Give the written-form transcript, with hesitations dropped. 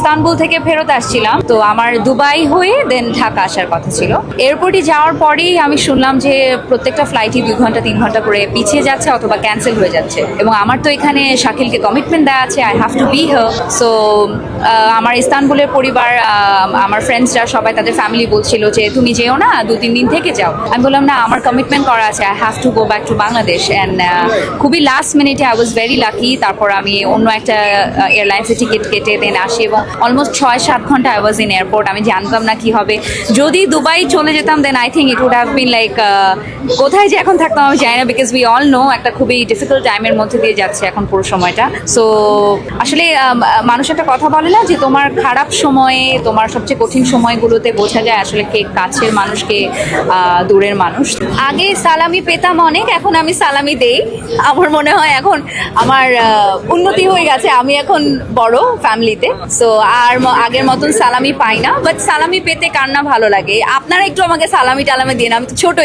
Istanbul থেকে ফেরত আসছিলাম, তো আমার দুবাই হয়ে দেন ঢাকা আসার কথা ছিল। এয়ারপোর্টে যাওয়ার পরেই আমি শুনলাম যে প্রত্যেকটা ফ্লাইটই 2 ঘন্টা 3 ঘন্টা করে পিছিয়ে যাচ্ছে অথবা ক্যান্সেল হয়ে যাচ্ছে, এবং আমার তো এখানে শাকিলকে কমিটমেন্ট দেওয়া আছে, I have to B here. So আমার ইস্তানবুলের পরিবার, আমার ফ্রেন্ডসরা সবাই তাদের ফ্যামিলি বলছিল যে তুমি যেও না, 2-3 দিন থেকে যাও। আমি বললাম না, আমার কমিটমেন্ট করা আছে, I have to go back to Bangladesh. And খুবই লাস্ট মিনিটে আই ওয়াজ ভেরি লাকি, তারপর আমি অন্য একটা এয়ারলাইন্সের টিকিট কেটে দেন আসি, এবং অলমোস্ট 6-7 ঘন্টা আই ওয়াজ ইন এয়ারপোর্ট। আমি জানতাম না কি হবে। যদি দুবাই চলে যেতাম then I think it would have been like, কোথায় যে এখন থাকতাম আমি জানি না, বিকজ উই অল নো একটা খুবই ডিফিকাল্ট টাইমের মধ্যে দিয়ে যাচ্ছে এখন পুরো সময়টা। সো আসলে মানুষ একটা কথা বলে না যে তোমার খারাপ সময়ে, তোমার সবচেয়ে কঠিন সময়গুলোতে বোঝা যায় আসলে কে কাছের মানুষ, কে দূরের মানুষ। আগে সালামি পেতাম অনেক, এখন আমি সালামি দেই। আমার মনে হয় এখন আমার উন্নতি হয়ে গেছে, আমি এখন বড় ফ্যামিলিতে। সো আর আগের মতন সালামি পাই না, বাট সালামি পেতে কার না ভালো লাগে। আপনারা একটু আমাকে সালামি টালামি দিন, আমি তো ছোট